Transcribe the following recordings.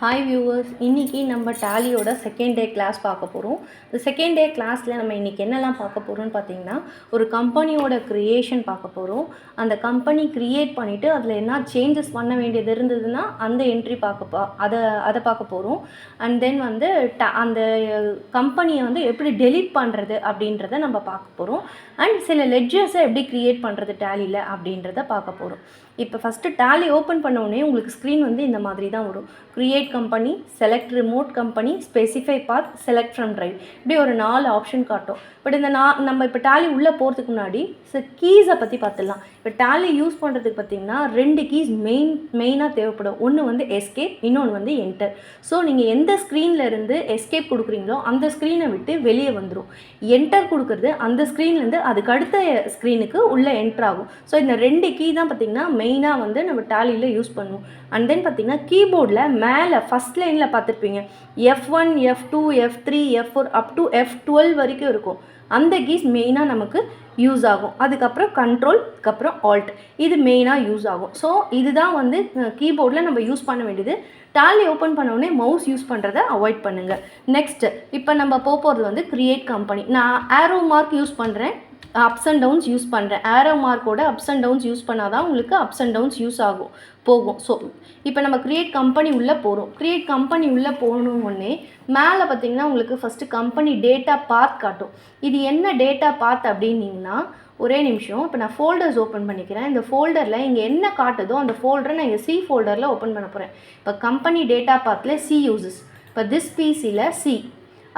Hi viewers, இன்றைக்கி நம்ம டேலியோட second day class பார்க்க போகிறோம். இந்த செகண்ட் டே கிளாஸில் நம்ம இன்றைக்கி என்னெல்லாம் பார்க்க போகிறோம்னு பார்த்தீங்கன்னா, ஒரு கம்பெனியோட க்ரியேஷன் பார்க்க போகிறோம். அந்த கம்பெனி க்ரியேட் பண்ணிவிட்டு அதில் என்ன சேஞ்சஸ் பண்ண வேண்டியது இருந்ததுன்னா அந்த என்ட்ரி அதை பார்க்க போகிறோம். அண்ட் தென் வந்து அந்த கம்பெனியை வந்து எப்படி டெலீட் பண்ணுறது அப்படின்றத நம்ம பார்க்க போகிறோம். அண்ட் சில லெட்ஜர்ஸை எப்படி க்ரியேட் பண்ணுறது டேலியில் அப்படின்றத பார்க்க போகிறோம். இப்போ ஃபஸ்ட்டு டேலி ஓப்பன் பண்ண உடனே உங்களுக்கு ஸ்க்ரீன் வந்து இந்த மாதிரி தான் வரும். Create company, select remote company, specify path, select from drive, இப்படி ஒரு 4 ஆப்ஷன் காட்டும். பட் இந்த நம்ம இப்போ டேலி உள்ளே போகிறதுக்கு முன்னாடி கீஸை பற்றி பார்த்துடலாம். இப்போ டேலி யூஸ் பண்ணுறதுக்கு பார்த்திங்கன்னா 2 கீஸ் மெயினாக தேவைப்படும். ஒன்று வந்து எஸ்கேப், இன்னொன்று வந்து என்டர். ஸோ நீங்கள் எந்த ஸ்க்ரீனில் இருந்து எஸ்கேப் கொடுக்குறீங்களோ அந்த ஸ்க்ரீனை விட்டு வெளியே வந்துடும். என்டர் கொடுக்குறது அந்த ஸ்க்ரீன்லேருந்து அதுக்கு அடுத்த ஸ்க்ரீனுக்கு உள்ளே என்டர் ஆகும். ஸோ இந்த 2 கீ தான் பார்த்திங்கன்னா மெயினாக வந்து நம்ம டேலியில் யூஸ் பண்ணுவோம். அண்ட் தென் பார்த்திங்கன்னா கீபோர்டில் மேலே ஃபஸ்ட் லைனில் பார்த்துருப்பீங்க, F1, F2, F3, F4 up to F12 வரைக்கும் இருக்கும். அந்த கீஸ் மெயினாக நமக்கு யூஸ் ஆகும். அதுக்கப்புறம் கண்ட்ரோல், அதுக்கப்புறம் ஆல்ட், இது மெயினாக யூஸ் ஆகும். ஸோ இதுதான் வந்து கீபோர்டில் நம்ம யூஸ் பண்ண வேண்டியது. டேலி ஓப்பன் பண்ணோடனே மவுஸ் யூஸ் பண்ணுறதை அவாய்ட் பண்ணுங்கள். நெக்ஸ்ட்டு இப்போ நம்ம போகிறது வந்து க்ரியேட் கம்பெனி. நான் ஆரோ மார்க் யூஸ் பண்ணுறேன், அப்ஸ் அண்ட் டவுன்ஸ் யூஸ் பண்ணுறேன். ஆரோ மார்க்கோட அப்ஸ் அண்ட் டவுன்ஸ் யூஸ் பண்ணால் தான் உங்களுக்கு அப்ஸ் அண்ட் டவுன்ஸ் யூஸ் போகும். ஸோ இப்போ நம்ம க்ரியேட் கம்பெனி உள்ளே போகிறோம். க்ரியேட் கம்பெனி உள்ளே போகணுன்னே மேலே பார்த்திங்கன்னா உங்களுக்கு ஃபஸ்ட்டு கம்பெனி டேட்டா பாத் காட்டும். இது என்ன டேட்டா பாத் அப்படின்னிங்கன்னா, ஒரே நிமிஷம், இப்போ நான் ஃபோல்டர்ஸ் ஓப்பன் பண்ணிக்கிறேன். இந்த ஃபோல்டரில் இங்கே என்ன காட்டுதோ அந்த ஃபோல்டரை நான் இங்கே சி ஃபோல்டரில் ஓப்பன் பண்ண போகிறேன். இப்போ கம்பெனி டேட்டா பாத்தில் சி யூசஸ், இப்போ திஸ் பிசியில் சி,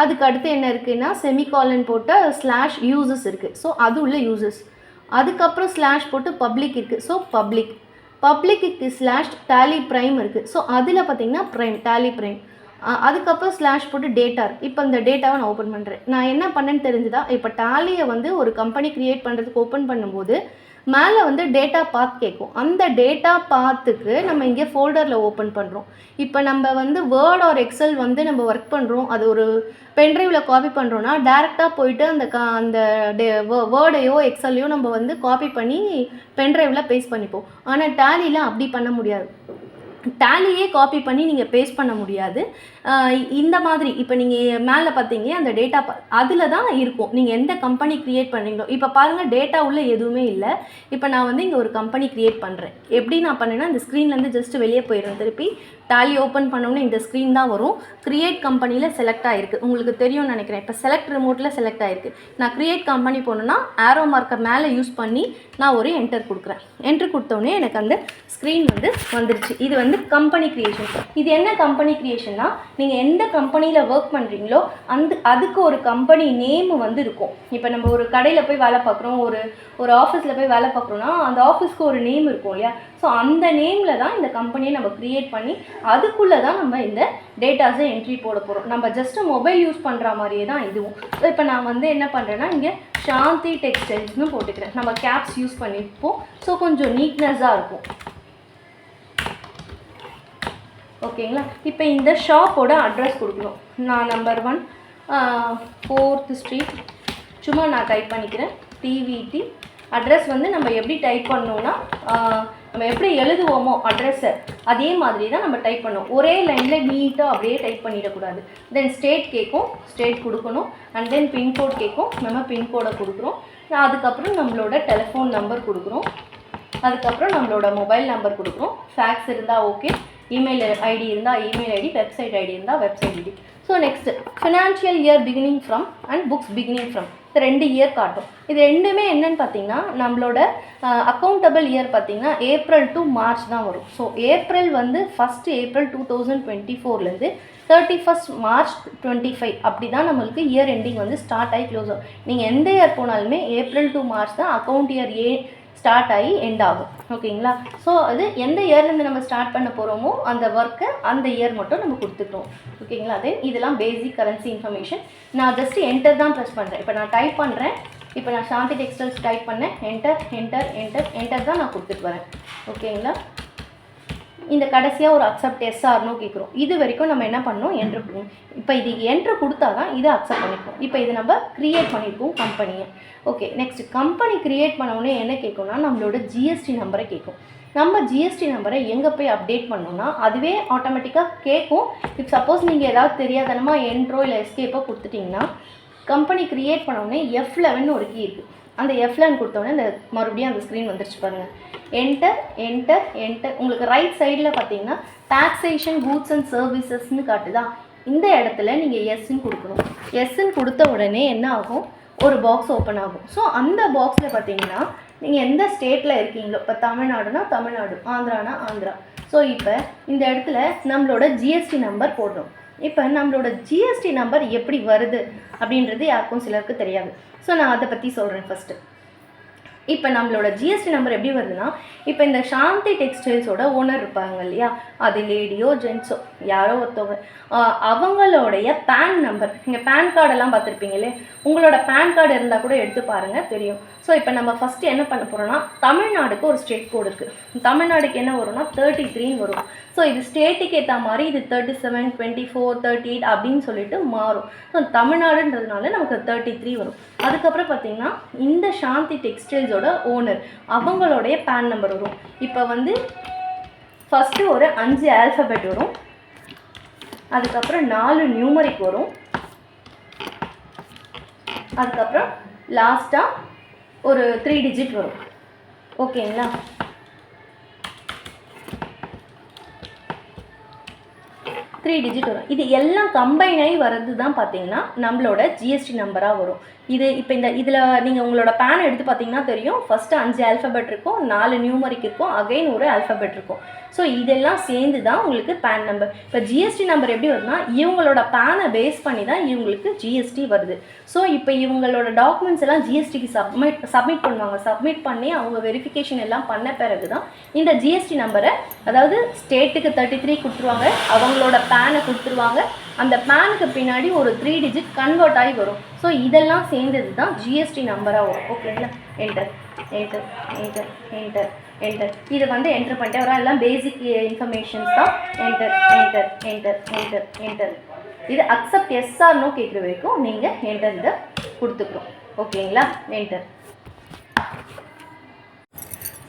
அதுக்கு அடுத்து என்ன இருக்குன்னா செமிகாலன் போட்ட ஸ்லாஷ் யூசஸ் இருக்குது. ஸோ அது உள்ள யூசஸ். அதுக்கப்புறம் ஸ்லாஷ் போட்டு பப்ளிக் இருக்குது. ஸோ பப்ளிக்கு ஸ்லாஷ் டேலி ப்ரைம் இருக்குது. ஸோ அதில் பார்த்திங்கன்னா ப்ரைம், டேலி ப்ரைம். அதுக்கப்புறம் ஸ்லாஷ் போட்டு டேட்டா இருக்குது. இப்போ இந்த டேட்டாவை நான் ஓப்பன் பண்ணுறேன். நான் என்ன பண்ணேன்னு தெரிஞ்சுதா, இப்போ டேலியை வந்து ஒரு கம்பெனி க்ரியேட் பண்ணுறதுக்கு ஓப்பன் பண்ணும்போது மேலே வந்து டேட்டா பாத் கேட்கும். அந்த டேட்டா பாத்துக்கு நம்ம இங்கே ஃபோல்டரில் ஓப்பன் பண்ணுறோம். இப்போ நம்ம வந்து வேர்ட் ஆர் எக்ஸல் வந்து நம்ம ஒர்க் பண்ணுறோம், அது ஒரு பென்ட்ரைவில் காப்பி பண்ணுறோன்னா டேரெக்டாக போயிட்டு அந்த வேர்டையோ எக்ஸலையோ நம்ம வந்து காப்பி பண்ணி பென்ட்ரைவில் பேஸ்ட் பண்ணிப்போம். ஆனால் டேலியில் அப்படி பண்ண முடியாது. டேலியே காப்பி பண்ணி நீங்கள் பேஸ்ட் பண்ண முடியாது. இந்த மாதிரி இப்போ நீங்கள் மேலே பார்த்தீங்க அந்த டேட்டா அதில் தான் இருக்கும். நீங்கள் எந்த கம்பெனி க்ரியேட் பண்ணுறீங்களோ, இப்போ பாருங்கள் டேட்டா உள்ள எதுவுமே இல்லை. இப்போ நான் வந்து இங்கே ஒரு கம்பெனி க்ரியேட் பண்ணுறேன். எப்படி நான் பண்ணேன்னா, இந்த ஸ்க்ரீன்லேருந்து ஜஸ்ட்டு வெளியே போயிடுறேன். திருப்பி டேலி ஓப்பன் பண்ணோன்னே இந்த ஸ்க்ரீன் தான் வரும். க்ரியேட் கம்பெனியில் செலக்ட் ஆகிருக்கு, உங்களுக்கு தெரியும்னு நினைக்கிறேன். இப்போ செலக்ட் ரிமோட்டில் செலக்ட் ஆகிருக்கு. நான் க்ரியேட் கம்பெனி போனேன்னா ஆரோ மார்க்கை மேலே யூஸ் பண்ணி நான் ஒரு என்டர் கொடுக்குறேன். என்ட்ரு கொடுத்தோடனே எனக்கு அந்த ஸ்க்ரீன் வந்து வந்துருச்சு. இது வந்து கம்பெனி க்ரியேஷன். இது என்ன கம்பெனி க்ரியேஷன்னா, நீங்கள் எந்த கம்பெனியில் ஒர்க் பண்ணுறீங்களோ அதுக்கு ஒரு கம்பெனி நேம் வந்து இருக்கும். இப்போ நம்ம ஒரு கடையில் போய் வேலை பார்க்குறோம், ஒரு ஆஃபீஸில் போய் வேலை பார்க்குறோன்னா அந்த ஆஃபீஸ்க்கு ஒரு நேம் இருக்கும் இல்லையா. ஸோ அந்த நேமில் தான் இந்த கம்பெனியை நம்ம க்ரியேட் பண்ணி அதுக்குள்ளே தான் நம்ம இந்த டேட்டாஸை என்ட்ரி போட போகிறோம். நம்ம ஜஸ்ட்டு மொபைல் யூஸ் பண்ணுற மாதிரியே தான் இதுவும். ஸோ இப்போ நான் வந்து என்ன பண்ணுறேன்னா, இங்கே சாந்தி டெக்ஸ்டைல்ஸ்னு போட்டுக்கிறேன். நம்ம கேப்ஸ் யூஸ் பண்ணிப்போம். ஸோ கொஞ்சம் நீட்னஸாக இருக்கும். ஓகேங்களா. இப்போ இந்த ஷாப்போட அட்ரஸ் கொடுக்கணும். நான் நம்பர் 1 4th ஸ்ட்ரீட் சும்மா நான் டைப் பண்ணிக்கிறேன். டிவிடி அட்ரஸ் வந்து நம்ம எப்படி டைப் பண்ணோன்னா, நம்ம எப்படி எழுதுவோமோ அட்ரஸை அதே மாதிரி தான் நம்ம டைப் பண்ணோம். ஒரே லைனில் நீட்டாக அப்படியே டைப் பண்ணிடக்கூடாது. தென் ஸ்டேட் கேட்கும், ஸ்டேட் கொடுக்கணும். அண்ட் தென் பின்கோட் கேட்கும், நம்ம பின்கோடை கொடுக்குறோம். அதுக்கப்புறம் நம்மளோட டெலிஃபோன் நம்பர் கொடுக்குறோம். அதுக்கப்புறம் நம்மளோட மொபைல் நம்பர் கொடுக்குறோம். ஃபேக்ஸ் இருந்தால் ஓகே, இமெயில் ஐடி இருந்தால் இமெயில் ஐடி, வெப்சைட் ஐடி இருந்தால் website ID. So next financial year beginning from and books beginning from, இந்த 2 இயர் காட்டும். இது ரெண்டுமே என்னென்னு பார்த்தீங்கன்னா, நம்மளோட அக்கௌண்டபிள் இயர் பார்த்திங்கன்னா ஏப்ரல் டு மார்ச் தான் வரும். ஸோ ஏப்ரல் வந்து 1 ஏப்ரல் 2024லேருந்து 31 மார்ச் 25 அப்படி தான் நம்மளுக்கு இயர் எண்டிங் வந்து ஸ்டார்ட் ஆகி க்ளோஸ் ஆகும். நீங்கள் எந்த இயர் போனாலுமே ஏப்ரல் டு மார்ச் தான் அக்கௌண்ட் இயர் ஸ்டார்ட் ஆகி எண்ட் ஆகும். ஓகேங்களா. ஸோ அது எந்த இயர்லேருந்து நம்ம ஸ்டார்ட் பண்ண போகிறோமோ அந்த ஒர்க்கை அந்த இயர் மட்டும் நம்ம கொடுத்துக்கிறோம். ஓகேங்களா. அதே இதெல்லாம் பேசிக் கரன்சி இன்ஃபர்மேஷன். நான் ஜஸ்ட்டு என்டர் தான் ப்ரெஸ் பண்ணுறேன். இப்போ நான் டைப் பண்ணுறேன். இப்போ நான் சாந்தி டெக்ஸ்டைல்ஸ் டைப் பண்ணேன். என்டர் தான் நான் கொடுத்துட்டு வரேன். ஓகேங்களா. இந்த கடைசியாக ஒரு அக்செப்ட் எஸ்ஆர்னோ கேட்குறோம். இது வரைக்கும் நம்ம என்ன பண்ணோம், என்ட்ரு பண்ணுவோம். இப்போ இது என்ட்ரு கொடுத்தா தான் இதை அக்செப்ட் பண்ணிப்போம். இப்போ இது நம்ம க்ரியேட் பண்ணியிருக்கோம் கம்பெனியை. ஓகே. நெக்ஸ்ட் கம்பெனி க்ரியேட் பண்ணோடனே என்ன கேட்கும்னா, நம்மளோட ஜிஎஸ்டி நம்பரை கேட்கும். நம்ம ஜிஎஸ்டி நம்பரை எங்கே போய் அப்டேட் பண்ணோம்னா அதுவே ஆட்டோமேட்டிக்காக கேட்கும். இப்போ சப்போஸ் நீங்கள் ஏதாவது தெரியாதனமாக என்ட்ரோ இல்லை எஸ்கேப்போ கொடுத்துட்டிங்கன்னா கம்பெனி க்ரியேட் பண்ணோடனே F11 ஒரு கீ இருக்குது. அந்த F11 கொடுத்தோடனே இந்த மறுபடியும் அந்த ஸ்க்ரீன் வந்துருச்சு பாருங்கள். Enter enter enter. உங்களுக்கு ரைட் சைடில் பார்த்தீங்கன்னா டாக்ஸேஷன் கூட்ஸ் அண்ட் சர்வீசஸ்ன்னு காட்டுதா. இந்த இடத்துல நீங்கள் எஸ்ன்னு கொடுக்கணும். எஸ்ன்னு கொடுத்த உடனே என்ன ஆகும், ஒரு பாக்ஸ் ஓப்பன் ஆகும். ஸோ அந்த பாக்ஸில் பார்த்தீங்கன்னா நீங்கள் எந்த ஸ்டேட்டில் இருக்கீங்களோ, இப்போ தமிழ்நாடுனா தமிழ்நாடு, ஆந்திரானா ஆந்திரா. ஸோ இப்போ இந்த இடத்துல நம்மளோட ஜிஎஸ்டி நம்பர் போடணும். இப்போ நம்மளோட ஜிஎஸ்டி நம்பர் எப்படி வருது அப்படின்றது யாருக்கும் சிலருக்கு தெரியாது. ஸோ நான் அதை பற்றி சொல்கிறேன் ஃபஸ்ட்டு. இப்போ நம்மளோட ஜிஎஸ்டி நம்பர் எப்படி வருதுன்னா, இப்போ இந்த சாந்தி டெக்ஸ்டைல்ஸோட ஓனர் இருப்பாங்க இல்லையா, அது லேடியோ ஜென்ஸோ யாரோ ஒருத்தவங்க, அவங்களுடைய பேன் நம்பர், நீங்கள் பேன் கார்டெல்லாம் பார்த்துருப்பீங்களே, உங்களோட பேன் கார்டு இருந்தால் கூட எடுத்து பாருங்கள் தெரியும். ஸோ இப்போ நம்ம ஃபஸ்ட்டு என்ன பண்ண போகிறோம்னா, தமிழ்நாடுக்கு ஒரு ஸ்டேட் கோடு இருக்குது. தமிழ்நாடுக்கு என்ன வரும்னா 33 வரும். ஸோ இது ஸ்டேட்டுக்கு ஏற்ற மாதிரி இது 37, 24, 38 அப்படின்னு சொல்லிட்டு மாறும். ஸோ தமிழ்நாடுன்றதுனால நமக்கு 33 வரும். அதுக்கப்புறம் பார்த்திங்கன்னா இந்த சாந்தி டெக்ஸ்டைல்ஸோட ஓனர் அவங்களுடைய பேன் நம்பர் வரும். இப்போ வந்து ஃபஸ்ட்டு ஒரு 5 ஆல்ஃபபெட் வரும், அதுக்கப்புறம் 4 நியூமரிக் வரும், அதுக்கப்புறம் லாஸ்ட்டாக ஒரு 3 டிஜிட் வரும். ஓகேங்களா? த்ரீ டிஜிட் வரும். இது எல்லாம் கம்பைன் ஆகி வர்றது தான் பார்த்தீங்கன்னா நம்மளோட ஜிஎஸ்டி நம்பராக வரும். இது இப்போ இதில் நீங்கள் உங்களோட பேன் எடுத்து பார்த்தீங்கன்னா தெரியும். ஃபஸ்ட்டு 5 ஆல்ஃபபெட் இருக்கும், 4 நியூமரிக் இருக்கும், அகைன் ஒரு ஆல்ஃபபெட் இருக்கும். ஸோ இதெல்லாம் சேர்ந்து தான் உங்களுக்கு பேன் நம்பர். இப்போ ஜிஎஸ்டி நம்பர் எப்படி வருதுன்னா இவங்களோட பேனை பேஸ் பண்ணி தான் இவங்களுக்கு ஜிஎஸ்டி வருது. ஸோ இப்போ இவங்களோட டாக்குமெண்ட்ஸ் எல்லாம் ஜிஎஸ்டிக்கு சப்மிட் பண்ணுவாங்க. சப்மிட் பண்ணி அவங்க வெரிஃபிகேஷன் எல்லாம் பண்ண பிறகு தான் இந்த ஜிஎஸ்டி நம்பரை, அதாவது ஸ்டேட்டுக்கு 33 கொடுத்துருவாங்க, அவங்களோட பேனை கொடுத்துருவாங்க, அந்த பேனுக்கு பின்னாடி ஒரு 3 டிஜிட் கன்வெர்ட் ஆகி வரும். ஸோ இதெல்லாம் சேர்ந்தது தான் ஜிஎஸ்டி நம்பராக வரும். ஓகேங்களா? Enter enter enter enter enter. இது வந்து என்டர் பண்ணிட்டே வரும். எல்லாம் பேசிக் இன்ஃபர்மேஷன்ஸ் தான். Enter enter enter enter enter. இது அக்செப்ட் எஸ் ஆர் நோ கேட்குற வரைக்கும் நீங்கள் என்டர் இதை கொடுத்துக்கிறோம். ஓகேங்களா? என்டர்.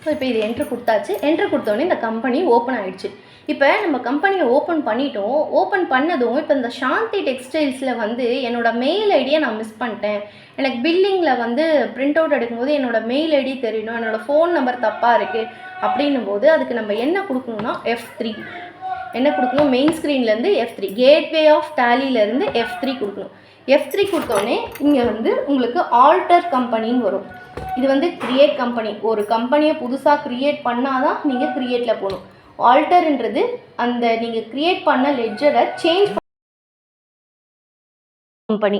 ஸோ இப்போ இது என்ட்ரு கொடுத்தாச்சு. என்ட்ரு கொடுத்தோடனே இந்த கம்பெனி ஓப்பன் ஆகிடுச்சு. இப்போ நம்ம கம்பெனியை ஓப்பன் பண்ணிட்டோம். ஓப்பன் பண்ணதும் இப்போ இந்த சாந்தி டெக்ஸ்டைல்ஸில் வந்து என்னோடய மெயில் ஐடியை நான் மிஸ் பண்ணிட்டேன், எனக்கு பில்லிங்கில் வந்து பிரிண்ட் அவுட் எடுக்கும்போது என்னோடய மெயில் ஐடி தெரியணும், என்னோடய ஃபோன் நம்பர் தப்பாக இருக்குது அப்படின்னும் போது அதுக்கு நம்ம என்ன கொடுக்கணும்னா F3 என்ன கொடுக்கணும், மெயின் ஸ்க்ரீன்லேருந்து F3, கேட்வே ஆஃப் டேலியிலேருந்து F3 கொடுக்கணும். F3 கொடுத்தோடனே இங்கே வந்து உங்களுக்கு ஆல்டர் கம்பெனின்னு வரும். இது வந்து கிரியேட் கம்பெனி. ஒரு கம்பெனியை புதுசாக க்ரியேட் பண்ணால் தான் நீங்கள் க்ரியேட்டில் போகணும். ஆல்டர்ன்றது அந்த நீங்கள் க்ரியேட் பண்ண லெட்ஜரை change company.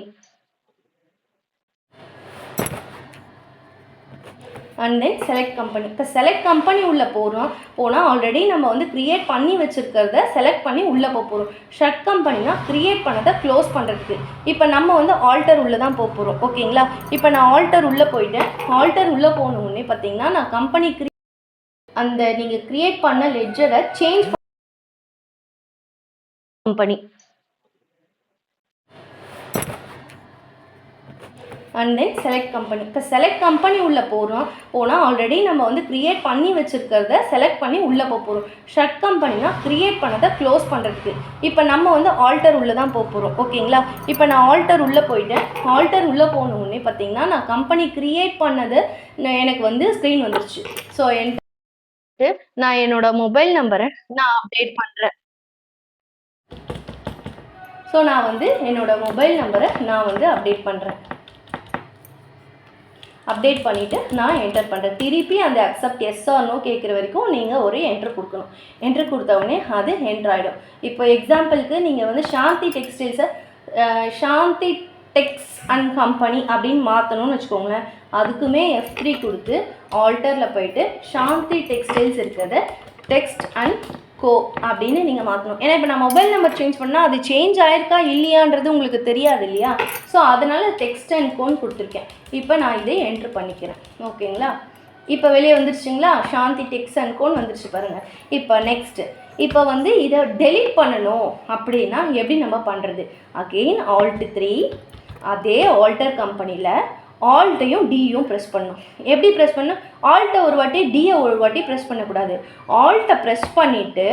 And then select company. இப்போ செலக்ட் கம்பெனி உள்ளே போனால் ஆல்ரெடி நம்ம வந்து க்ரியேட் பண்ணி வச்சுருக்கிறத செலக்ட் பண்ணி உள்ளே போகிறோம். ஷட் கம்பெனினா க்ரியேட் பண்ணதை க்ளோஸ் பண்ணுறதுக்கு. இப்போ நம்ம வந்து ஆல்டர் உள்ளே தான் போகிறோம். ஓகேங்களா? இப்போ நான் ஆல்டர் உள்ளே போயிட்டேன். ஆல்டர் உள்ளே போகணுன்னே பார்த்தீங்கன்னா நான் கம்பெனி அந்த நீங்கள் க்ரியேட் பண்ண லெட்ஜரை change company. And then select company. இப்போ செலக்ட் கம்பெனி உள்ளே போனால் ஆல்ரெடி நம்ம வந்து க்ரியேட் பண்ணி வச்சுருக்கிறத செலக்ட் பண்ணி உள்ளே போகிறோம். ஷட் கம்பெனினா க்ரியேட் பண்ணதை க்ளோஸ் பண்ணுறதுக்கு. இப்போ நம்ம வந்து ஆல்டர் உள்ளே தான் போகிறோம். ஓகேங்களா? இப்போ நான் ஆல்டர் உள்ளே போயிட்டேன். ஆல்டர் உள்ளே போகணுன்னே பார்த்தீங்கன்னா நான் கம்பெனி க்ரியேட் பண்ணது எனக்கு வந்து ஸ்க்ரீன் வந்துருச்சு. ஸோ நான் என்னோட மொபைல் நம்பரை நான் அப்டேட் பண்ணுறேன். ஸோ நான் வந்து என்னோட மொபைல் நம்பரை நான் வந்து அப்டேட் பண்ணுறேன். அப்டேட் பண்ணிவிட்டு நான் என்டர் பண்ணுறேன். திருப்பி அந்த அக்செப்ட் எஸ் ஆர் நோ கேட்குற வரைக்கும் நீங்கள் ஒரு என்ட்ரு கொடுக்கணும். என்ட்ரு கொடுத்தவுடனே அது என்ட்ரு ஆகிடும். இப்போ எக்ஸாம்பிளுக்கு நீங்கள் வந்து சாந்தி டெக்ஸ்டைல்ஸை சாந்தி டெக்ஸ் அண்ட் கம்பெனி அப்படின்னு மாற்றணும்னு வச்சுக்கோங்களேன். அதுக்குமே F3 கொடுத்து ஆல்டரில் போயிட்டு சாந்தி டெக்ஸ்டைல்ஸ் இருக்கிறத டெக்ஸ்ட் அண்ட் கோ அப்படின்னு நீங்கள் மாற்றணும். ஏன்னா இப்போ நான் மொபைல் நம்பர் சேஞ்ச் பண்ணால் அது சேஞ்ச் ஆயிருக்கா இல்லையான்றது உங்களுக்கு தெரியாது இல்லையா? ஸோ அதனால் டெக்ஸ்ட் அண்ட் கோன்னு கொடுத்துருக்கேன். இப்போ நான் இதை என்ட்ரு பண்ணிக்கிறேன். ஓகேங்களா? இப்போ வெளியே வந்துருச்சுங்களா? சாந்தி டெக்ஸ்ட் அண்ட் கோன்னு வந்துருச்சு பாருங்கள். இப்போ நெக்ஸ்ட்டு இப்போ வந்து இதை டெலீட் பண்ணணும் அப்படின்னா எப்படி நம்ம பண்ணுறது? அகெயின் Alt 3 அதே ஆல்டர் கம்பெனியில் ஆல்ட்டையும் டியும் ப்ரெஸ் பண்ணணும். எப்படி ப்ரெஸ் பண்ணணும்? ஆல்ட்டை ஒரு வாட்டி டியை ஒரு வாட்டி ப்ரெஸ் பண்ணக்கூடாது. ஆல்ட்டை ப்ரெஸ் பண்ணிவிட்டு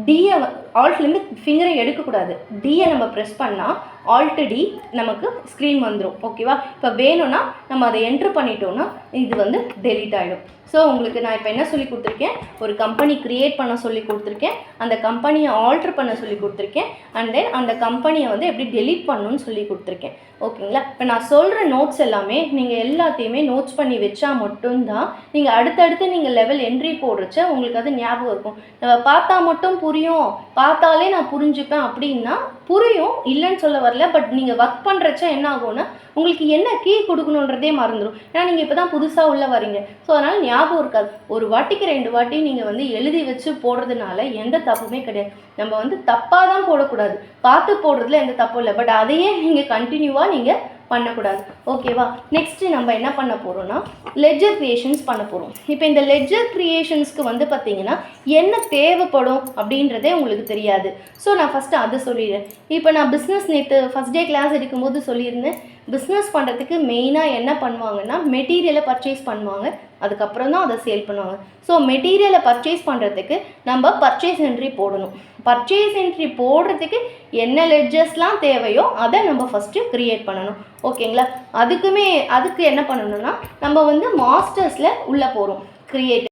டியை ஆல்ட்லேருந்து ஃபிங்கரை எடுக்கக்கூடாது. டியை நம்ம ப்ரெஸ் பண்ணால் ஆல்ட்டு டி நமக்கு ஸ்க்ரீன் வந்துடும். ஓகேவா? இப்போ வேணும்னா நம்ம அதை என்ட்ரு பண்ணிட்டோன்னா இது வந்து டெலீட் ஆகிடும். ஸோ உங்களுக்கு நான் இப்போ என்ன சொல்லி கொடுத்துருக்கேன்? ஒரு கம்பெனி க்ரியேட் பண்ண சொல்லி கொடுத்துருக்கேன், அந்த கம்பெனியை ஆல்ட்ரு பண்ண சொல்லி கொடுத்துருக்கேன், அண்ட் தென் அந்த கம்பெனியை வந்து எப்படி டெலீட் பண்ணணும்னு சொல்லி கொடுத்துருக்கேன். ஓகேங்களா? இப்போ நான் சொல்கிற நோட்ஸ் எல்லாமே நீங்கள் எல்லாத்தையுமே நோட்ஸ் பண்ணி வச்சா மட்டும்தான் நீங்கள் அடுத்தடுத்து நீங்கள் லெவல் என்ட்ரி போடுறச்ச உங்களுக்கு அது ஞாபகம் இருக்கும். நம்ம பார்த்தா மட்டும் புரியும், பார்த்தாலே நான் புரிஞ்சுப்பேன் அப்படின்னா புரியும், இல்லைன்னு சொல்ல வரல. பட் நீங்கள் ஒர்க் பண்ணுறச்ச என்ன ஆகும்னா உங்களுக்கு என்ன கீ கொடுக்கணுன்றதே மறந்துடும். ஏன்னா நீங்கள் இப்போ தான் புதுசாக உள்ளே வரீங்க. ஸோ அதனால் ஞாபகம் இருக்காது. ஒரு வாட்டிக்கு 2 வாட்டி நீங்கள் வந்து எழுதி வச்சு போடுறதுனால எந்த தப்புமே கிடையாது. நம்ம வந்து தப்பாக தான் போடக்கூடாது, பார்த்து போடுறதுல எந்த தப்பும் இல்லை. பட் அதையே நீங்கள் கண்டினியூவாக நீங்கள் பண்ணக்கூடாது. ஓகேவா? நெக்ஸ்ட்டு நம்ம என்ன பண்ண போகிறோம்னா லெட்ஜர் க்ரியேஷன்ஸ் பண்ண போகிறோம். இப்போ இந்த லெட்ஜர் க்ரியேஷன்ஸ்க்கு வந்து பார்த்திங்கன்னா என்ன தேவைப்படும் அப்படின்றதே உங்களுக்கு தெரியாது. ஸோ நான் ஃபஸ்ட்டு அதை சொல்லிடுறேன். இப்போ நான் பிஸ்னஸ் நேற்று ஃபஸ்ட் டே கிளாஸ் எடுக்கும்போது சொல்லியிருந்தேன், பிஸ்னஸ் பண்ணுறதுக்கு மெயினாக என்ன பண்ணுவாங்கன்னா மெட்டீரியலை பர்ச்சேஸ் பண்ணுவாங்க, அதுக்கப்புறம் தான் அதை சேல் பண்ணுவாங்க. ஸோ மெட்டீரியலை பர்ச்சேஸ் பண்ணுறதுக்கு நம்ம பர்ச்சேஸ் என்ட்ரி போடணும். பர்ச்சேஸ் என்ட்ரி போடுறதுக்கு என்ன லெட்ஜர்ஸ்லாம் தேவையோ அதை நம்ம ஃபஸ்ட்டு க்ரியேட் பண்ணணும். ஓகேங்களா? அதுக்கு என்ன பண்ணணும்னா நம்ம வந்து மாஸ்டர்ஸில் உள்ளே போகிறோம், க்ரியேட்.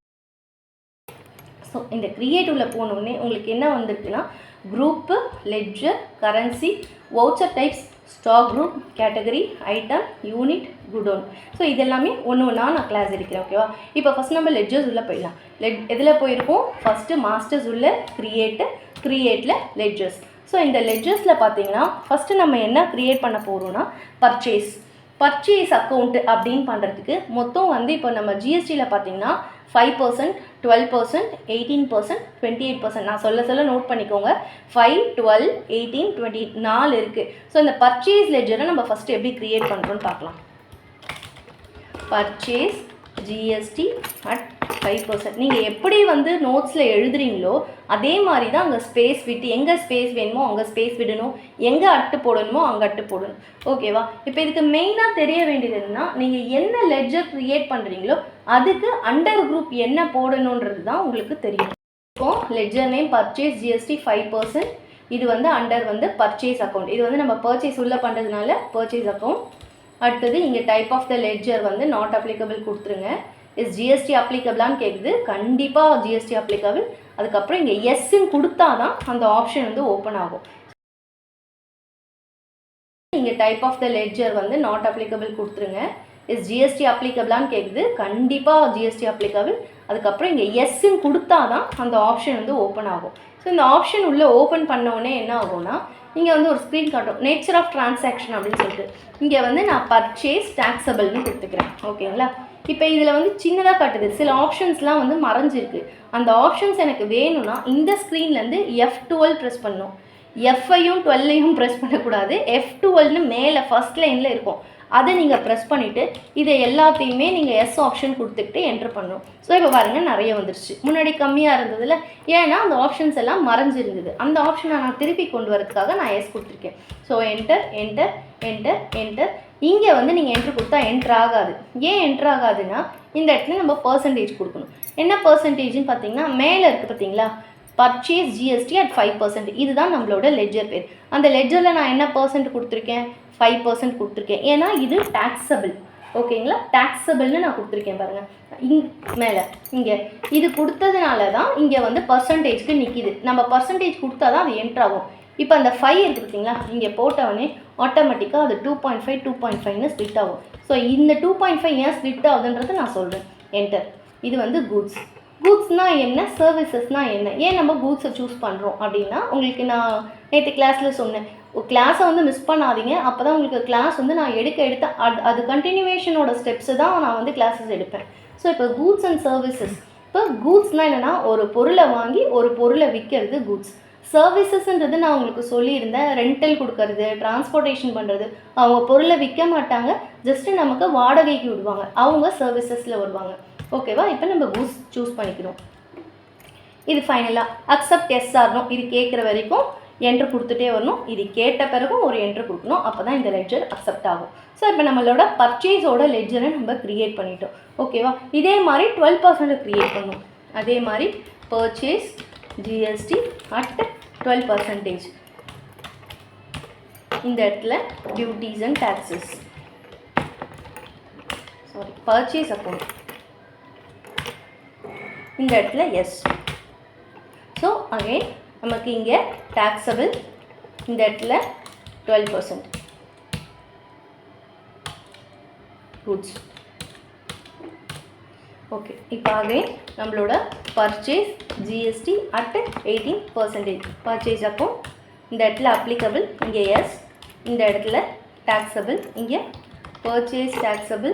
ஸோ இந்த க்ரியேட் உள்ள போனோடனே உங்களுக்கு என்ன வந்திருக்குன்னா group, ledger, currency, voucher types, stock group, category, item, unit, godown. So இதெல்லாமே ஒன்று ஒன்றா நான் கிளாஸ் எடுக்கிறேன். ஓகேவா? இப்போ ஃபஸ்ட் நம்ம லெட்ஜர்ஸ் உள்ளே போயிடலாம். எதில் போயிருக்கோம்? ஃபஸ்ட்டு மாஸ்டர்ஸ் உள்ள க்ரியேட்டில் லெட்ஜர்ஸ். ஸோ இந்த லெட்ஜர்ஸில் பார்த்தீங்கன்னா ஃபஸ்ட்டு நம்ம என்ன க்ரியேட் பண்ண போகிறோம்னா பர்ச்சேஸ் அக்கௌண்ட்டு அப்படின்னு பண்ணுறதுக்கு மொத்தம் வந்து இப்போ நம்ம ஜிஎஸ்டியில் பார்த்தீங்கன்னா 5%, 12%, 18%, 28%. நான் சொல்ல நோட் பண்ணிக்கோங்க. 5, 12, 18, 20 4 இருக்குது. ஸோ இந்த பர்ச்சேஸ் லெட்ஜரை நம்ம ஃபஸ்ட்டு எப்படி க்ரியேட் பண்ணுறோன்னு பார்க்கலாம். Purchase GST at 5%. நீங்கள் எப்படி வந்து நோட்ஸில் எழுதுறீங்களோ அதே மாதிரி தான் அங்கே ஸ்பேஸ் விட்டு, எங்கே ஸ்பேஸ் வேணுமோ அங்கே ஸ்பேஸ் விடணும், எங்கே அட்டு போடணுமோ அங்கே அட்டு போடணும். ஓகேவா? இப்போ இதுக்கு மெயினாக தெரிய வேண்டியது என்னன்னா நீங்கள் என்ன லெட்ஜர் க்ரியேட் பண்ணுறீங்களோ அதுக்கு அண்டர் குரூப் என்ன போடணுன்றது தான் உங்களுக்கு தெரியும். இப்போ லெட்ஜர் நேம் பர்ச்சேஸ் ஜிஎஸ்டி 5%. இது வந்து அண்டர் வந்து பர்ச்சேஸ் அக்கௌண்ட். இது வந்து நம்ம பர்ச்சேஸ் உள்ளே பண்ணுறதுனால பர்ச்சேஸ் அக்கௌண்ட். அடுத்தது இங்கே டைப் ஆஃப் த லெட்ஜர் வந்து நாட் அப்ளிகபிள் கொடுத்துருங்க. இஸ் ஜிஎஸ்டி அப்ளிகபிளான்னு கேட்குது. கண்டிப்பாக ஜிஎஸ்டி அப்ளிகபிள். அதுக்கப்புறம் இங்கே எஸ்ன்னு கொடுத்தா தான் அந்த ஆப்ஷன் வந்து ஓப்பன் ஆகும். இங்கே டைப் ஆஃப் த லெட்ஜர் வந்து நாட் அப்ளிகபிள் கொடுத்துருங்க. இஸ் ஜிஎஸ்டி அப்ளிகபிளான்னு கேட்குது. கண்டிப்பாக ஜிஎஸ்டி அப்ளிகபிள். அதுக்கப்புறம் இங்கே எஸ்ன்னு கொடுத்தா தான் அந்த ஆப்ஷன் வந்து ஓப்பன் ஆகும். ஸோ இந்த ஆப்ஷன் உள்ளே ஓப்பன் பண்ணோடனே என்ன ஆகும்னா இங்கே வந்து ஒரு ஸ்க்ரீன் காட்டும், நேச்சர் ஆஃப் டிரான்சாக்ஷன் அப்படின்னு சொல்லிட்டு. இங்கே வந்து நான் பர்ச்சேஸ் டாக்ஸபிள்னு கொடுத்துக்கிறேன். ஓகேங்களா? இப்போ இதில் வந்து சின்னதாக காட்டுது, சில ஆப்ஷன்ஸ்லாம் வந்து மறைஞ்சிருக்கு. அந்த ஆப்ஷன்ஸ் எனக்கு வேணும்னா இந்த ஸ்க்ரீன்லேருந்து F12 ப்ரெஸ் பண்ணணும். F-ஐயும் 12-ஐயும் ப்ரெஸ் பண்ணக்கூடாது. F12ன்னு மேலே ஃபஸ்ட் லைனில் இருக்கும், அதை நீங்கள் ப்ரெஸ் பண்ணிவிட்டு இதை எல்லாத்தையுமே நீங்கள் எஸ் ஆப்ஷன் கொடுத்துக்கிட்டு என்ட்ரு பண்ணணும். ஸோ இப்போ பாருங்கள் நிறைய வந்துருச்சு. முன்னாடி கம்மியாக இருந்ததில் ஏன்னா அந்த ஆப்ஷன்ஸ் எல்லாம் மறைஞ்சிருந்தது. அந்த ஆப்ஷனை நான் திருப்பி கொண்டு வரதுக்காக நான் எஸ் கொடுத்துருக்கேன். So enter enter enter enter. இங்கே வந்து நீங்கள் என்ட்ரு கொடுத்தா என்ட்ரு ஆகாது. ஏன் என்ட்ரு ஆகாதுன்னா இந்த இடத்துல நம்ம பர்சன்டேஜ் கொடுக்கணும். என்ன பர்சன்டேஜ்னு பார்த்தீங்கன்னா மேலே இருக்குது பார்த்தீங்களா, பர்ச்சேஸ் ஜிஎஸ்டி அட் 5%. இதுதான் நம்மளோட லெட்ஜர் பேர். அந்த லெட்ஜரில் நான் என்ன பர்சன்ட் கொடுத்துருக்கேன்? 5% கொடுத்துருக்கேன். ஏன்னா இது டாக்ஸபிள். ஓகேங்களா? டாக்ஸபிள்னு நான் கொடுத்துருக்கேன் பாருங்கள். மேலே இங்கே இது கொடுத்ததுனால தான் இங்கே வந்து பர்சன்டேஜ்க்கு நிற்கிது. நம்ம பர்சன்டேஜ் கொடுத்தா தான் அது என்ட்ரு ஆகும். இப்போ அந்த 5 இருக்குது பார்த்தீங்களா, இங்கே போட்டவொடனே ஆட்டோமேட்டிக்காக அது 2.5 2.5ன்னு ஸ்ப்ளிட் ஆகும். ஸோ இந்த 2.5 ஏன் ஸ்ப்ளிட் ஆகுதுன்றது நான் சொல்கிறேன். என்டர். இது வந்து கூட்ஸ்னால் என்ன, சர்வீசஸ்னால் என்ன, ஏன் நம்ம கூட்ஸை சூஸ் பண்ணுறோம் அப்படின்னா உங்களுக்கு நான் நேற்று கிளாஸில் சொன்னேன், கிளாஸை வந்து மிஸ் பண்ணாதீங்க. அப்போ தான் உங்களுக்கு கிளாஸ் வந்து நான் எடுத்த அது கண்டினியூவேஷனோட ஸ்டெப்ஸு தான் நான் வந்து கிளாஸஸ் எடுப்பேன். ஸோ இப்போ கூட்ஸ் அண்ட் சர்வீசஸ். இப்போ கூட்ஸ்னால் என்னென்னா ஒரு பொருளை வாங்கி ஒரு பொருளை விற்கிறது கூட்ஸ். சர்வீசஸ்ன்றது நான் உங்களுக்கு சொல்லியிருந்தேன், ரெண்டல் கொடுக்கறது, டிரான்ஸ்போர்ட்டேஷன் பண்ணுறது. அவங்க பொருளை விற்க மாட்டாங்க, ஜஸ்ட்டு நமக்கு வாடகைக்கு விடுவாங்க, அவங்க சர்வீசஸில் வருவாங்க. ஓகேவா? இப்போ நம்ம கூட்ஸ் சூஸ் பண்ணிக்கிறோம். இது ஃபைனலாக அக்செப்ட் எஸ் ஆர்னோ இது கேட்குற வரைக்கும் என்ட்ரு கொடுத்துட்டே வரணும். இது கேட்ட பிறகும் ஒரு என்ட்ரு கொடுக்கணும். அப்போ தான் இந்த லெட்ஜர் அக்செப்ட் ஆகும். ஸோ இப்போ நம்மளோட பர்ச்சேஸோட லெட்ஜரை நம்ம க்ரியேட் பண்ணிட்டோம். ஓகேவா? இதே மாதிரி 12% க்ரியேட் பண்ணணும். அதே மாதிரி பர்ச்சேஸ் ஜிஎஸ்டி அட் 12%. இந்த இடத்துல duties and taxes, sorry purchase account, இந்த இடத்துல எஸ். ஸோ அகைன் நமக்கு இங்கே டாக்ஸபிள் இந்த இடத்துல 12% goods. ஓகே, இப்போ அகைன் நம்மளோட purchase GST at 18%. Purchase account இந்த இடத்துல அப்ளிகபிள், இங்கே எஸ். இந்த இடத்துல டாக்ஸபிள், இங்கே பர்ச்சேஸ் டாக்ஸபிள்,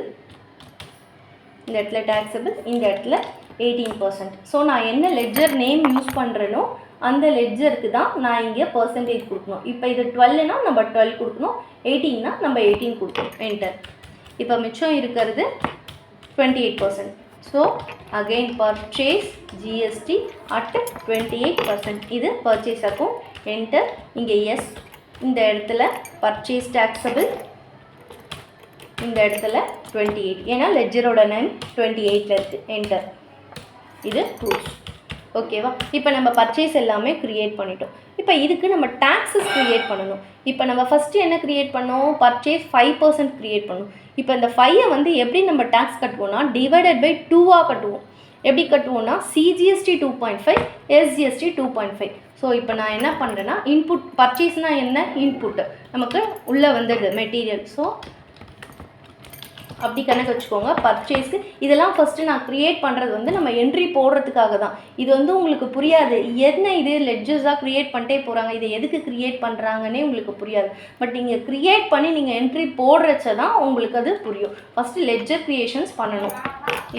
இந்த இடத்துல டாக்ஸபிள், இந்த இடத்துல 18%. ஸோ நான் என்ன லெட்ஜர் நேம் யூஸ் பண்ணுறேனோ அந்த லெட்ஜருக்கு தான் நான் இங்கே பர்சன்டேஜ் கொடுக்கணும். இப்போ இது 12னா நம்ம 12 கொடுக்கணும், 18னா நம்ம 18 கொடுக்கணும். என்டர். இப்போ மிச்சம் இருக்கிறது 28%. So again purchase GST at 28%. இது பர்ச்சேஸ் அக்கௌண்ட். என்டர். இங்கே எஸ். இந்த இடத்துல பர்ச்சேஸ் டாக்ஸபிள், இந்த இடத்துல 28, ஏன்னா லெட்ஜரோட நேம் 28ல் இருக்குது. என்டர். இது ப்ரூஃப். ஓகேவா? இப்போ நம்ம பர்ச்சேஸ் எல்லாமே க்ரியேட் பண்ணிட்டோம். இப்போ இதுக்கு நம்ம டாக்ஸஸ் க்ரியேட் பண்ணணும். இப்போ நம்ம ஃபஸ்ட்டு என்ன க்ரியேட் பண்ணோம்? பர்ச்சேஸ் 5% க்ரியேட் பண்ணணும். இப்போ இந்த 5 வந்து எப்படி நம்ம டேக்ஸ் கட்டுவோம்னா டிவைடட் பை 2ஆக கட்டுவோம். எப்படி கட்டுவோம்னா சிஜிஎஸ்டி 2.5, எஸ்ஜிஎஸ்டி 2.5. ஸோ இப்போ நான் என்ன பண்ணுறேன்னா இன்புட், பர்ச்சேஸ்னால் என்ன? இன்புட்டு நமக்கு உள்ளே வந்துடுது மெட்டீரியல். ஸோ அப்படி கணக்கு வச்சுக்கோங்க. பர்ச்சேஸ்க்கு இதெல்லாம் ஃபஸ்ட்டு நான் க்ரியேட் பண்ணுறது வந்து நம்ம என்ட்ரி போடுறதுக்காக தான். இது வந்து உங்களுக்கு புரியாது, என்ன இது லெட்ஜர்ஸாக க்ரியேட் பண்ணிட்டே போகிறாங்க, இதை எதுக்கு க்ரியேட் பண்ணுறாங்கன்னே உங்களுக்கு புரியாது. பட் நீங்கள் க்ரியேட் பண்ணி நீங்கள் என்ட்ரி போடுறச்ச தான் உங்களுக்கு அது புரியும். ஃபஸ்ட்டு லெட்ஜர் க்ரியேஷன்ஸ் பண்ணணும்.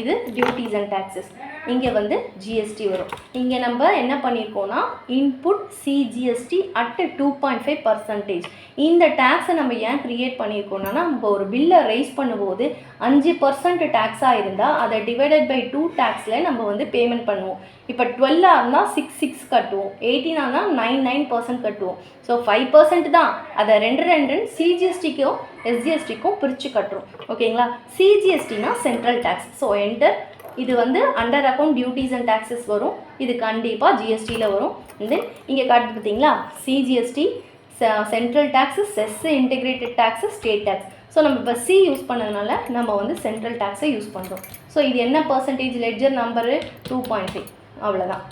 இது டியூட்டிஸ் அண்ட் டாக்ஸஸ். இங்கே வந்து ஜிஎஸ்டி வரும். இங்கே நம்ம என்ன பண்ணியிருக்கோம்னா இன்புட் சிஜிஎஸ்டி அட் 2.5%. இந்த டேக்ஸை நம்ம ஏன் க்ரியேட் பண்ணியிருக்கோம்னா நம்ம ஒரு பில்லை ரைஸ் பண்ணும்போது 5% டேக்ஸாக இருந்தால் அதை டிவைடட் பை 2 டேக்ஸில் நம்ம வந்து பேமெண்ட் பண்ணுவோம். இப்போ 12ஆக இருந்தால் 6 கட்டுவோம், 18ஆக இருந்தால் 9% கட்டுவோம். ஸோ 5% தான். அதை ரெண்டு சிஜிஎஸ்டிக்கும் எஸ்ஜிஎஸ்டிக்கும் பிரித்து கட்டுறோம். ஓகேங்களா? சிஜிஎஸ்டினா சென்ட்ரல் டேக்ஸ். So enter. இது வந்து under account duties and taxes வரும். இது கண்டிப்பாக ஜிஎஸ்டியில் வரும். தென் இங்கே காட்டு பார்த்தீங்களா CGST, central taxes, cess integrated taxes, state tax. So நம்ம இப்போ சி யூஸ் பண்ணதுனால நம்ம வந்து சென்ட்ரல் டேக்ஸை யூஸ் பண்ணுறோம். ஸோ இது என்ன பர்சன்டேஜ்? Ledger number 2.5. அவ்வளோதான்.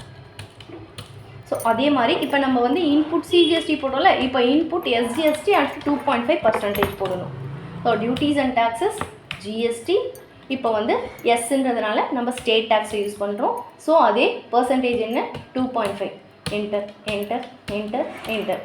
ஸோ அதே மாதிரி இப்போ நம்ம வந்து இன்புட் சிஜிஎஸ்டி போட்டோம்ல, இப்போ இன்புட் எஸ்ஜிஎஸ்டி அட் 2.5% போடணும். So duties and taxes GST, இப்போ வந்து எஸ்ன்றதுனால நம்ம ஸ்டேட் டேக்ஸை யூஸ் பண்ணுறோம். ஸோ அதே பர்சன்டேஜ் என்ன? 2.5. Enter enter enter enter.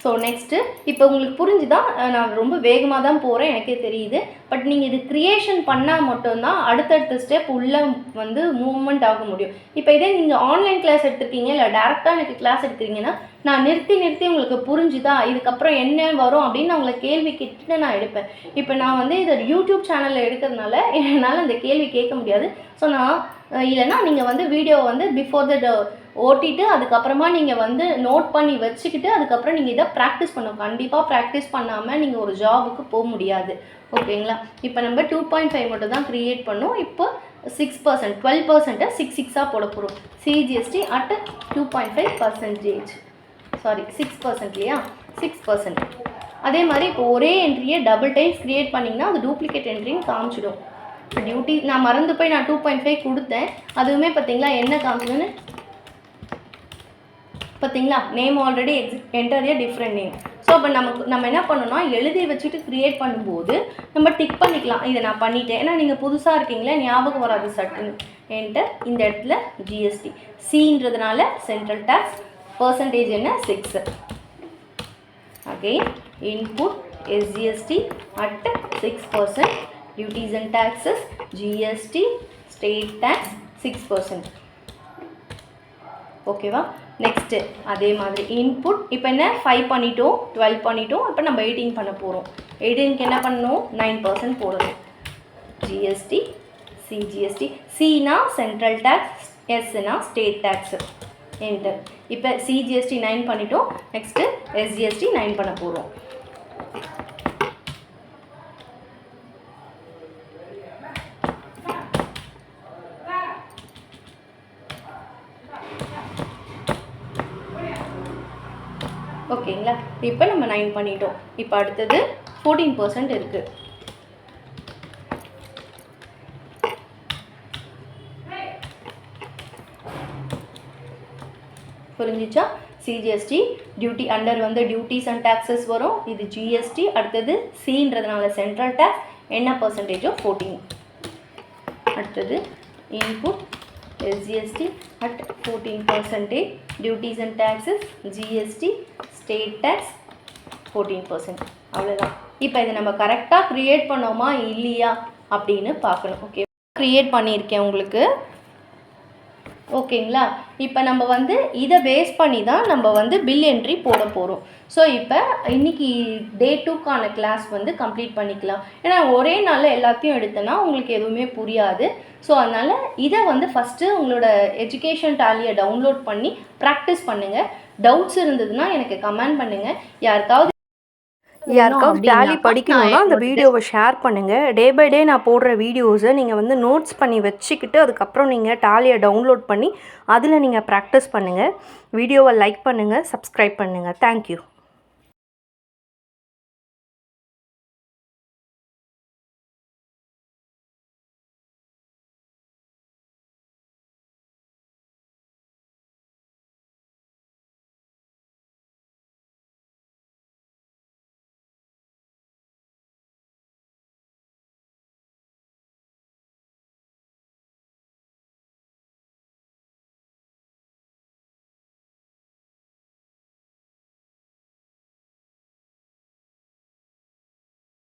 So next இப்போ உங்களுக்கு புரிஞ்சுதான், நான் ரொம்ப வேகமாக தான் போகிறேன் எனக்கே தெரியுது. பட் நீங்கள் இது க்ரியேஷன் பண்ணால் மட்டும்தான் அடுத்தடுத்த ஸ்டெப் உள்ளே வந்து மூவ்மெண்ட் ஆக முடியும். இப்போ இதே நீங்கள் ஆன்லைன் கிளாஸ் எடுத்துருக்கீங்க இல்லை டேரெக்டாக எனக்கு கிளாஸ் எடுக்கிறீங்கன்னா நான் நிறுத்தி உங்களுக்கு புரிஞ்சுதா, இதுக்கப்புறம் என்ன வரும் அப்படின்னு நான் உங்களை கேள்வி கேட்டுட்டு நான் எடுப்பேன். இப்போ நான் வந்து இதை யூடியூப் சேனலில் எடுக்கிறதுனால என்னால் அந்த கேள்வி கேட்க முடியாது. ஸோ நான் இல்லைன்னா நீங்கள் வந்து வீடியோ வந்து பிஃபோர் த ஓட்டிட்டு அதுக்கப்புறமா நீங்கள் வந்து நோட் பண்ணி வச்சுக்கிட்டு அதுக்கப்புறம் நீங்கள் இதை ப்ராக்டிஸ் பண்ணணும். கண்டிப்பாக ப்ராக்டிஸ் பண்ணாமல் நீங்கள் ஒரு ஜாபுக்கு போக முடியாது. ஓகேங்களா? இப்போ நம்ம 2.5 மட்டும் தான் க்ரியேட் பண்ணோம். இப்போ 6%, 12%, 6 போட போகிறோம். CGST at 2.5%. சாரி 6% இல்லையா? 6%. அதே மாதிரி இப்போ ஒரே என்ட்ரியை டபுள் டைம்ஸ் க்ரியேட் பண்ணிங்கன்னா அது டூப்ளிகேட் என்ட்ரின்னு காமிச்சிடும். டியூட்டி நான் மறந்து போய் நான் 2.5 கொடுத்தேன். அதுவுமே பார்த்தீங்களா என்ன காமிச்சதுன்னு பார்த்தீங்களா? நேம் ஆல்ரெடி என்டர் ஏ டிஃப்ரெண்ட் நேம். ஸோ அப்போ நம்ம என்ன பண்ணணும்னா எழுதி வச்சுட்டு க்ரியேட் பண்ணும்போது நம்ம டிக் பண்ணிக்கலாம். இதை நான் பண்ணிட்டேன். ஏன்னா நீங்கள் புதுசாக இருக்கீங்களே, ஞாபகம் வராது சட்டுன்னு. என்டர். இந்த இடத்துல ஜிஎஸ்டி சின்றதுனால சென்ட்ரல் டேக்ஸ், பர்சன்டேஜ் என்ன? 6. Again input SGST at 6%, duties and taxes, GST, state tax 6%. ஓகேவா? நெக்ஸ்ட்டு அதே மாதிரி இன்புட் இப்போ என்ன 5 பண்ணிட்டோம், 12 பண்ணிட்டோம். இப்போ நம்ம 18 பண்ண போகிறோம். 18க்கு என்ன பண்ணணும்? 9% போடணும். ஜிஎஸ்டி, சிஜிஎஸ்டி, சினா சென்ட்ரல் டேக்ஸ், எஸ்னா ஸ்டேட் டேக்ஸு. என்டர். இப்போ சிஜிஎஸ்டி 9 பண்ணிட்டோம். நெக்ஸ்ட்டு எஸ்ஜிஎஸ்டி 9 பண்ண போகிறோம். ஓகேங்களா, இப்போ நம்ம 9 பண்ணிட்டோம். இப்போ அடுத்தது 14% இருக்குது. புரிஞ்சிச்சா? சிஜிஎஸ்டி டியூட்டி அண்டர் வந்து டியூட்டிஸ் அண்ட் டேக்ஸஸ் வரும். இது ஜிஎஸ்டி. அடுத்தது சின்றதுனால சென்ட்ரல் டேக்ஸ். என்ன பர்சன்டேஜோ 14. அடுத்தது input SGST at 14%, duties and taxes GST state tax 14%. அவ்வளோதான். இப்போ இதை நம்ம கரெக்டாக க்ரியேட் பண்ணோமா இல்லையா அப்படின்னு பார்க்கணும். ஓகே, க்ரியேட் பண்ணியிருக்கேன் உங்களுக்கு. ஓகேங்களா, இப்போ நம்ம வந்து இதை பேஸ் பண்ணி தான் நம்ம வந்து பில் என்ட்ரி போட போகிறோம். ஸோ இப்போ இன்றைக்கி டே 2க்கான கிளாஸ் வந்து கம்ப்ளீட் பண்ணிக்கலாம். ஏன்னா ஒரே நாளில் எல்லாத்தையும் எடுத்தோன்னா உங்களுக்கு எதுவுமே புரியாது. ஸோ அதனால் இதை வந்து ஃபஸ்ட்டு உங்களோட எஜுகேஷன் டேலியை டவுன்லோட் பண்ணி ப்ராக்டிஸ் பண்ணுங்கள். டவுட்ஸ் இருந்ததுன்னா எனக்கு கமெண்ட் பண்ணுங்கள். யாருக்காவது டேலி படிக்கணும்னா அந்த வீடியோவை ஷேர் பண்ணுங்கள். டே பை டே நான் போடுற வீடியோஸை நீங்கள் வந்து நோட்ஸ் பண்ணி வச்சுக்கிட்டு அதுக்கப்புறம் நீங்கள் டேலியை டவுன்லோட் பண்ணி அதில் நீங்கள் ப்ராக்டிஸ் பண்ணுங்கள். வீடியோவை லைக் பண்ணுங்கள், சப்ஸ்கிரைப் பண்ணுங்கள். தேங்க்யூ.